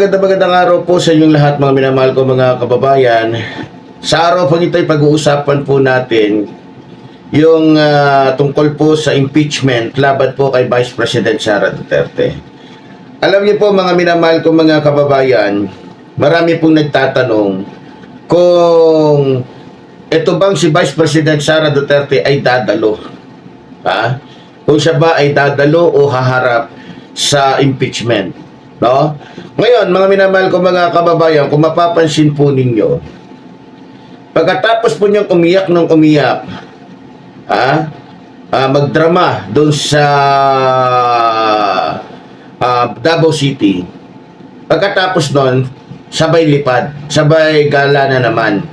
magandang araw po sa inyong lahat mga minamahal ko mga kababayan. Sa araw pang ito'y pag-uusapan po natin yung tungkol po sa impeachment laban po kay Vice President Sara Duterte. Alam niyo po mga minamahal ko mga kababayan, marami pong nagtatanong kung ito bang si Vice President Sara Duterte ay dadalo. Kung siya ba ay dadalo o haharap sa impeachment. No? Ngayon, mga minamahal ko mga kababayan, kung mapapansin po ninyo, pagkatapos po niyang umiyak ng umiyak, magdrama doon sa Davao City, pagkatapos nun, sabay lipad, sabay gala na naman,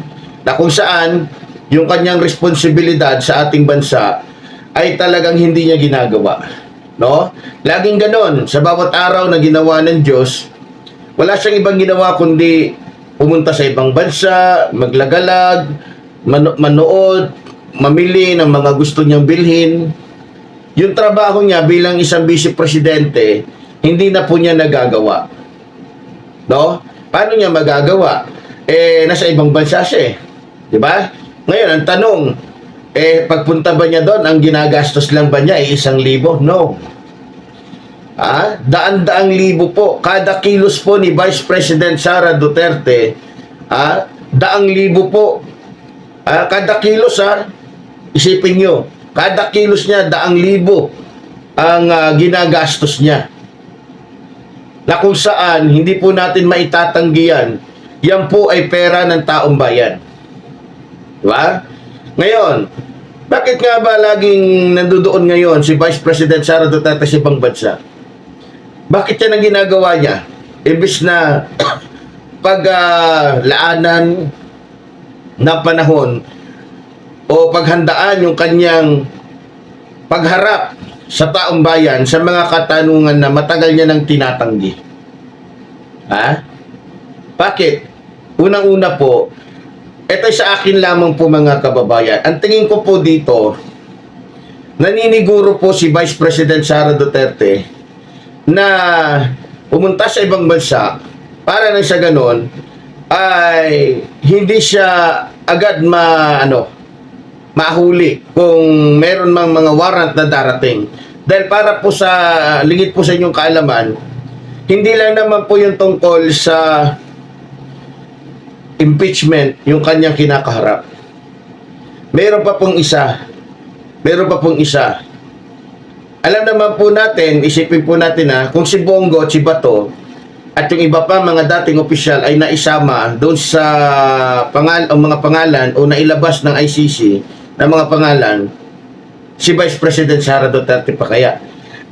na kung saan yung kanyang responsibilidad sa ating bansa ay talagang hindi niya ginagawa. No? Laging ganon, sa bawat araw na ginawa ng Diyos, wala siyang ibang ginawa kundi pumunta sa ibang bansa, maglagalag, manood, mamili ng mga gusto niyang bilhin. Yung trabaho niya bilang isang vice presidente, hindi na po niya nagagawa. No? Paano niya magagawa? Nasa ibang bansa siya eh. Di ba? Ngayon, ang tanong, pagpunta ba niya doon, ang ginagastos lang ba niya ay 1,000? No. Daan-daang libo po. Kada kilos po ni Vice President Sara Duterte, daang libo po. Kada kilos, isipin nyo, kada kilos niya, daang libo ang ginagastos niya. Na kung saan, hindi po natin maitatanggihan, yan po ay pera ng taong bayan. Diba? Ngayon, bakit nga ba laging nandoon ngayon si Vice President Sara Duterte sa ibang bansa? Bakit yan ang ginagawa niya? Imbis na paglaanan na panahon o paghandaan yung kanyang pagharap sa taong bayan sa mga katanungan na matagal niya nang tinatanggi. Bakit? Unang-una po, ito sa akin lamang po mga kababayan. Ang tingin ko po dito, naniniguro po si Vice President Sara Duterte na pumunta sa ibang bansa para nang sa ganon ay hindi siya agad mahuli kung meron mang mga warrant na darating. Dahil para po sa lingid po sa inyong kaalaman, hindi lang naman po yung tungkol sa impeachment yung kanyang kinakaharap. Meron pa pong isa. Alam naman po natin, isipin po natin kung si Bongo, si Bato, at yung iba pa mga dating opisyal ay naisama doon sa mga pangalan o nailabas ng ICC na mga pangalan, si Vice President Sara Duterte pa kaya.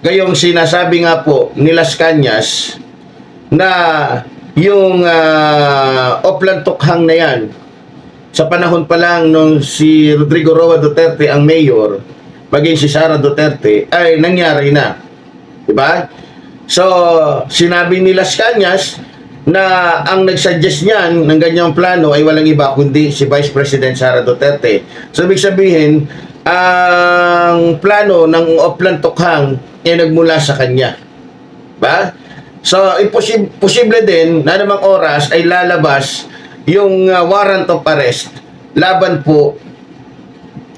Gayong sinasabi nga po ni Las Cañas na yung Oplan Tokhang na yan, sa panahon pa lang nung si Rodrigo Roa Duterte ang mayor, maging si Sara Duterte, ay nangyari na. Diba? So, sinabi ni Las Cañas na ang nagsuggest niyan ng ganyang plano ay walang iba kundi si Vice President Sara Duterte. So, ibig sabihin, ang plano ng Oplan Tokhang ay nagmula sa kanya. Diba? So, posible din na namang oras ay lalabas yung warrant of arrest laban po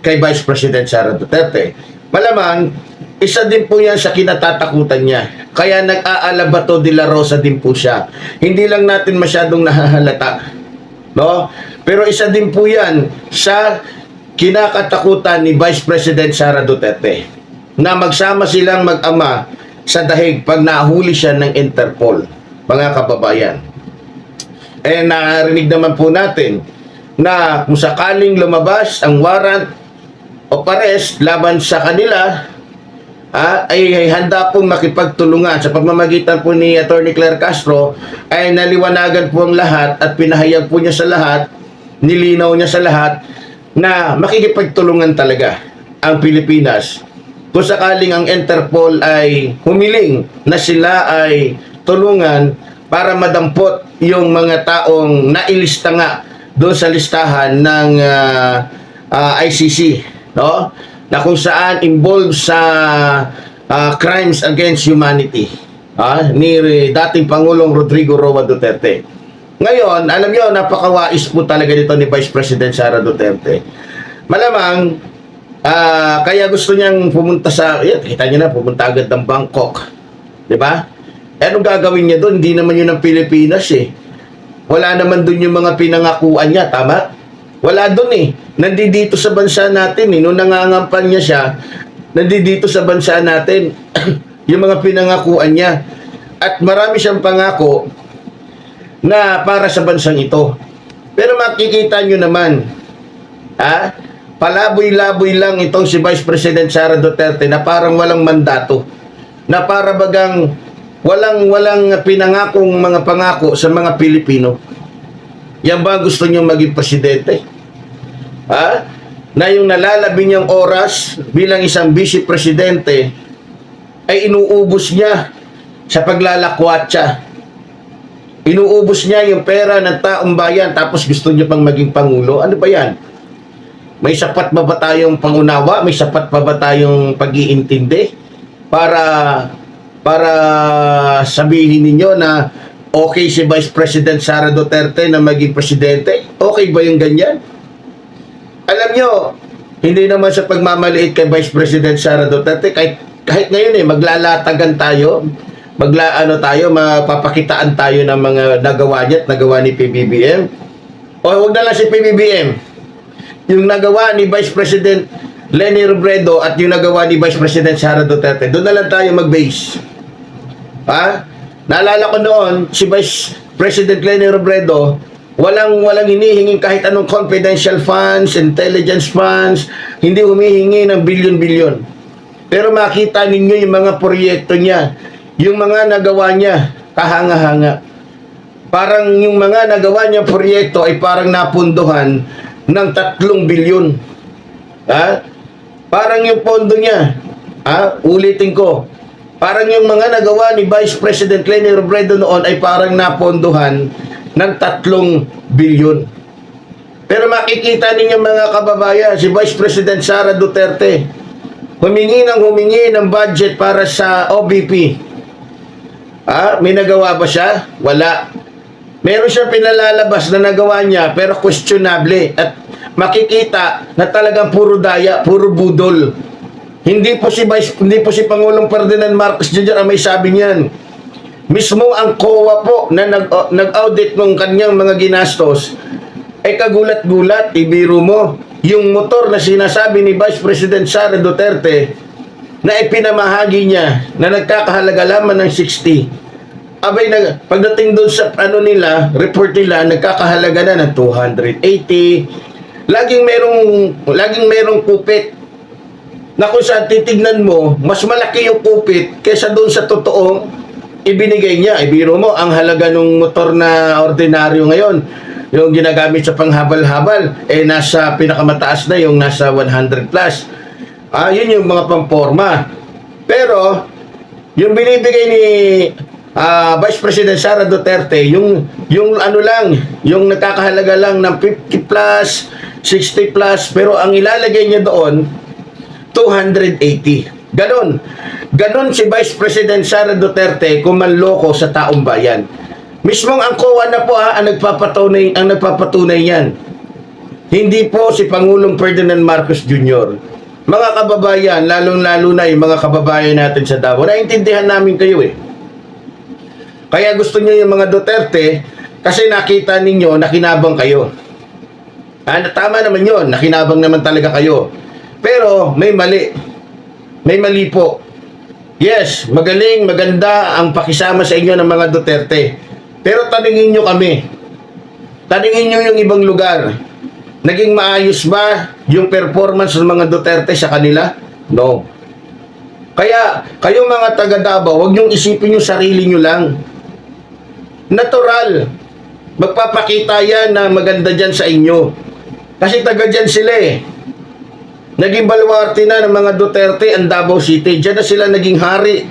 kay Vice President Sara Duterte. Malamang, isa din po yan sa kinatatakutan niya. Kaya nag-aalabato de la Rosa din po siya. Hindi lang natin masyadong nahahalata. No? Pero isa din po yan sa kinakatakutan ni Vice President Sara Duterte. Na magsama silang mag-ama sa dahig pag nahuli siya ng Interpol, mga kababayan. Narinig naman po natin na kung sakaling lumabas ang warrant of arrest laban sa kanila, ay handa pong makipagtulungan sa pamamagitan po ni Atty. Claire Castro, ay naliwanagan po ang lahat at pinahayag po niya sa lahat, nilinaw niya sa lahat na makikipagtulungan talaga ang Pilipinas kung sakaling ang Interpol ay humiling na sila ay tulungan para madampot yung mga taong nailista nga doon sa listahan ng ICC, no? Na kung saan involved sa crimes against humanity. ni dating Pangulong Rodrigo Roa Duterte. Ngayon, alam nyo, napakawais po talaga dito ni Vice President Sara Duterte. Malamang, kaya gusto niyang pumunta kita niyo na, pumunta agad ng Bangkok. Diba? Anong gagawin niya doon? Hindi naman yun ang Pilipinas eh. Wala naman doon yung mga pinangakuan niya, tama? Wala doon eh. Nandito sa bansa natin eh. Nung nangangampan niya siya, nandito sa bansa natin yung mga pinangakuan niya. At marami siyang pangako na para sa bansang ito. Pero makikita nyo naman, palaboy-laboy lang itong si Vice President Sara Duterte na parang walang mandato. Na para bagang walang pinangakong mga pangako sa mga Pilipino. Yan ba gusto nyo maging presidente? Na yung nalalabi niyang oras bilang isang vice presidente ay inuubos niya sa paglalakwatsa. Inuubos niya yung pera ng taong bayan tapos gusto niya pang maging pangulo. Ano ba yan? May sapat ba tayong pangunawa? May sapat pa ba tayong pag-iintindi para sabihin ninyo na okay si Vice President Sara Duterte na maging presidente? Okay ba yung ganyan? Alam nyo, hindi naman sa pagmamaliit kay Vice President Sara Duterte, kahit ngayon maglalatagan tayo, mapapakitaan tayo ng mga nagawa niya at nagawa ni PBBM. O huwag na lang si PBBM. Yung nagawa ni Vice President Leni Robredo at yung nagawa ni Vice President Sara Duterte, doon na lang tayo mag-base. Naalala ko noon, si Vice President Leni Robredo, walang hinihinging kahit anong confidential funds, intelligence funds, hindi humihingi ng bilyon-bilyon. Pero makita ninyo yung mga proyekto niya, yung mga nagawa niya, kahanga-hanga. Parang yung mga nagawa niya proyekto ay parang napunduhan ng 3 bilyon. Parang yung pondo niya, ulitin ko, parang yung mga nagawa ni Vice President Leni Robredo noon ay parang napondohan ng 3 bilyon. Pero makikita ninyo mga kababayan, si Vice President Sara Duterte, humingi ng budget para sa OBP. May nagawa ba siya? Wala. Meron siya pinalalabas na nagawa niya pero questionable at makikita na talagang puro daya, puro budol. Hindi po si Pangulong Ferdinand Marcos Jr. ang may sabi niyan. Mismo ang COA po na nag-audit ng kanyang mga ginastos ay kagulat-gulat, ibiro mo. Yung motor na sinasabi ni Vice President Sara Duterte na ipinamahagi niya na nagkakahalaga lamang ng 60. Abay, pagdating doon sa report nila, nagkakahalaga na ng 280. Laging merong kupit na kung saan titignan mo, mas malaki yung kupit kaysa doon sa totoong ibinigay niya. Ibiro mo, ang halaga ng motor na ordinaryo ngayon, yung ginagamit sa panghabal-habal, nasa pinakamataas na yung nasa 100 plus. Yun yung mga pamporma. Pero, yung binibigay ni Vice President Sara Duterte, yung nakakahalaga lang ng 50 plus, 60 plus, pero ang ilalagay niya doon, 280. Ganon si Vice President Sara Duterte kung manloko sa taong bayan. Mismong ang COA na po ang nagpapatunay yan. Hindi po si Pangulong Ferdinand Marcos Jr. Mga kababayan, lalong-lalo na yung mga kababayan natin sa Davao, naintindihan namin kayo eh. Kaya gusto niyo yung mga Duterte kasi nakita ninyo, nakinabang kayo. Tama naman yun, nakinabang naman talaga kayo. Pero may mali. May mali po. Yes, magaling, maganda ang pakisama sa inyo ng mga Duterte. Pero tanungin nyo kami. Tanungin nyo yung ibang lugar. Naging maayos ba yung performance ng mga Duterte sa kanila? No. Kaya, kayong mga taga Davao, huwag nyong isipin yung sarili nyo lang. Natural. Magpapakita yan na maganda dyan sa inyo. Kasi taga dyan sila eh. Naging baluarte na ng mga Duterte ang Davao City. Diyan na sila naging hari.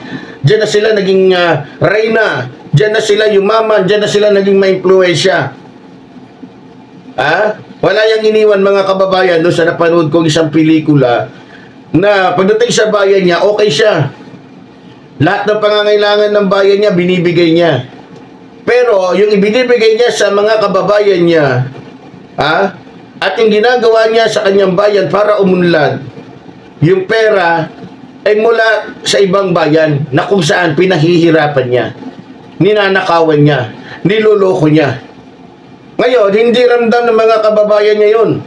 Diyan na sila naging reyna. Diyan na sila yumaman. Diyan na sila naging maimpluwensya. Wala yang iniwan mga kababayan doon sa napanood kong isang pelikula na pagdating sa bayan niya, okay siya. Lahat ng pangangailangan ng bayan niya, binibigay niya. Pero yung ibinibigay niya sa mga kababayan niya, at yung ginagawa niya sa kanyang bayan para umunlad, yung pera ay mula sa ibang bayan na kung saan pinahihirapan niya, ninanakawan niya, niloloko niya. Ngayon, hindi ramdam ng mga kababayan niya yun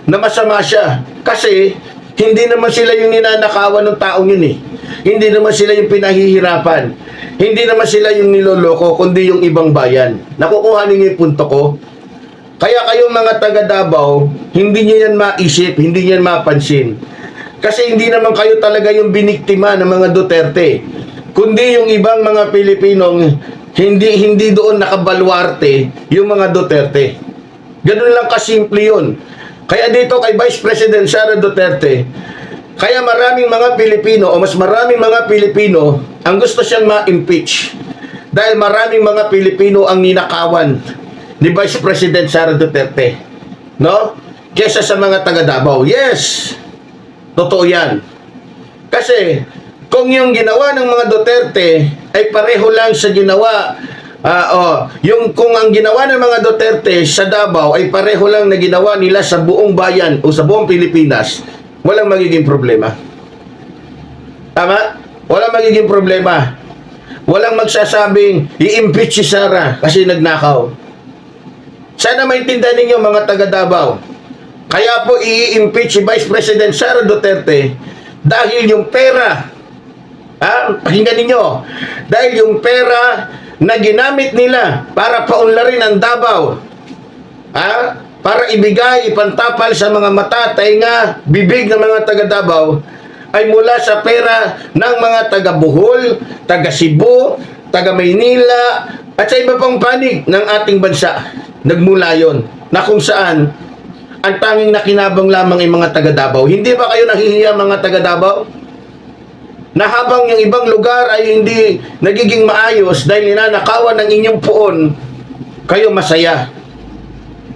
na masama siya. Kasi, hindi naman sila yung ninanakawan ng taong yun eh. Hindi naman sila yung pinahihirapan. Hindi naman sila yung niloloko, kundi yung ibang bayan. Nakukuha ninyo yung punto ko? Kaya kayong mga taga Davao, hindi niyo yan maisip, hindi niyo yan mapansin. Kasi hindi naman kayo talaga yung biniktima ng mga Duterte, kundi yung ibang mga Pilipinong hindi doon nakabalwarte yung mga Duterte. Ganun lang kasimple yun. Kaya dito kay Vice President Sara Duterte, kaya maraming mga Pilipino o mas maraming mga Pilipino ang gusto siyang ma-impeach. Dahil maraming mga Pilipino ang ninakawan ni Vice President Sara Duterte. No? Kesa sa mga taga Davao. Yes! Totoo yan. Kasi, kung yung ginawa ng mga Duterte ay pareho lang sa ginawa, kung ang ginawa ng mga Duterte sa Davao ay pareho lang na ginawa nila sa buong bayan o sa buong Pilipinas, walang magiging problema. Tama? Walang magiging problema. Walang magsasabing i-impeach si Sara kasi nagnakaw. Sana maintindihan ninyo mga taga Davao. Kaya po i-impeach si Vice President Sara Duterte dahil yung pera, pakinggan ninyo, dahil yung pera na ginamit nila para paunlarin ang Davao, para ibigay, ipantapal sa mga mata, tainga, bibig ng mga taga Davao, ay mula sa pera ng mga taga Bohol, taga Cebu, taga Maynila, at sa iba pang panig ng ating bansa. Nagmula yon na kung saan ang tanging nakinabang lamang ay mga taga Davao. Hindi ba kayo nahihiya mga taga Davao? Na habang yung ibang lugar ay hindi nagiging maayos dahil ninanakawan ng inyong puon, kayo masaya.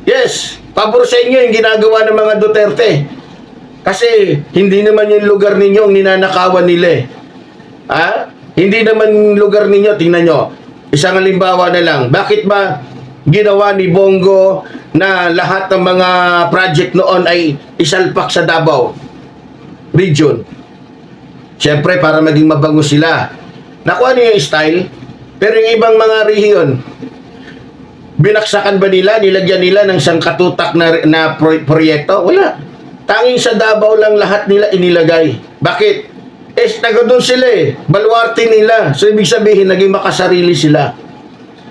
Yes, pabor sa inyo yung ginagawa ng mga Duterte. Kasi hindi naman yung lugar ninyo ang ninanakawan nila. Hindi naman yung lugar ninyo, tingnan nyo. Isang halimbawa na lang. Bakit ba ginawa ni Bongo na lahat ng mga project noon ay isalpak sa Davao region? Siyempre, para maging mabango sila. Nakuha niyo yung style, pero yung ibang mga rehiyon, binaksakan ba nila, nilagyan nila ng sangkatutak na proyekto? Wala. Tanging sa Davao lang lahat nila inilagay. Bakit? Taga doon sila baluarte nila. So, ibig sabihin, naging makasarili sila.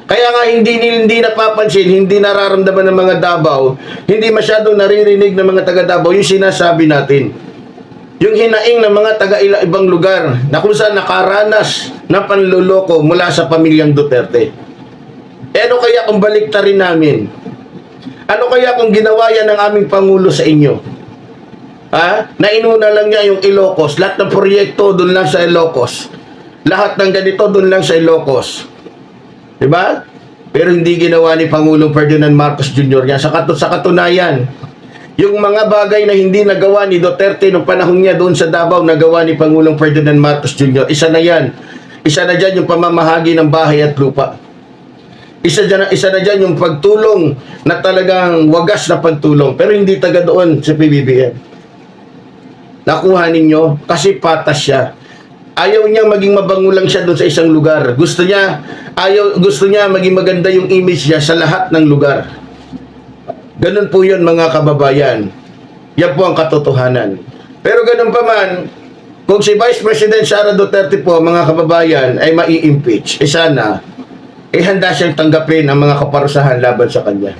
Kaya nga hindi napapansin, hindi nararamdaman ng mga Davao, hindi masyadong naririnig ng mga taga Davao yung sinasabi natin. Yung hinaing ng mga taga ibang lugar na kung saan nakaranas ng panluloko mula sa pamilyang Duterte. Ano kaya kung baliktarin namin? Ano kaya kung ginawa yan ng aming Pangulo sa inyo? Nainuna lang niya yung Ilocos, lahat ng proyekto doon lang sa Ilocos. Lahat ng ganito doon lang sa Ilocos. Diba? Pero hindi ginawa ni Pangulong Ferdinand Marcos Jr. yan. Sa katunayan, yung mga bagay na hindi nagawa ni Duterte nung panahon niya doon sa Davao, nagawa ni Pangulong Ferdinand Marcos Jr. Isa na yan. Isa na dyan yung pamamahagi ng bahay at lupa. Isa na dyan yung pagtulong na talagang wagas na pagtulong. Pero hindi taga doon sa PBBM. Nakuha ninyo kasi patas siya. Ayaw niya maging mabango lang siya doon sa isang lugar. Gusto niya maging maganda yung image niya sa lahat ng lugar. Ganun po yun mga kababayan. Yan po ang katotohanan. Pero ganun pa man, kung si Vice President Sara Duterte po, mga kababayan, ay mai-impeach, sana, handa siyang tanggapin ang mga kaparusahan laban sa kanya.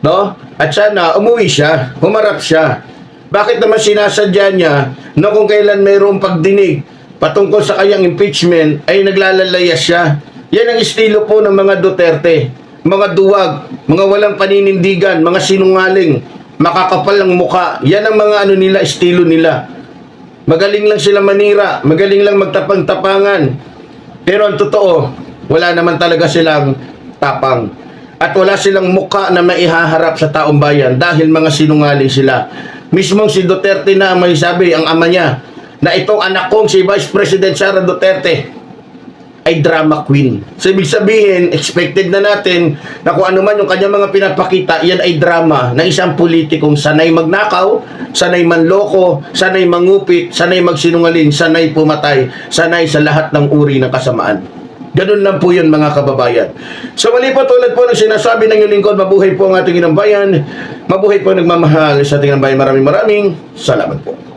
No? At sana, umuwi siya, humarap siya. Bakit naman sinasadya niya na kung kailan mayroong pagdinig patungkol sa kanyang impeachment ay naglalayas siya? Yan ang estilo po ng mga Duterte. Mga duwag, mga walang paninindigan, mga sinungaling, makakapal ng muka. Yan ang mga nila, estilo nila. Magaling lang sila manira, magaling lang magtapang-tapangan. Pero ang totoo, wala naman talaga silang tapang. At wala silang muka na maihaharap sa taong bayan dahil mga sinungaling sila. Mismong si Duterte na ang may sabi, ang ama niya, na itong anak kong si Vice President Sara Duterte ay drama queen. So, ibig sabihin, expected na natin na kung ano man yung kanyang mga pinapakita, yan ay drama na isang politikong sanay magnakaw, sanay manloko, sanay mangupit, sanay magsinungaling, sanay pumatay, sanay sa lahat ng uri ng kasamaan. Ganun lang po yun, mga kababayan. So, mali po, tulad po ng sinasabi ng iyong lingkod, mabuhay po ang ating inang bayan, mabuhay po ang nagmamahal sa ating inang bayan. Maraming salamat po.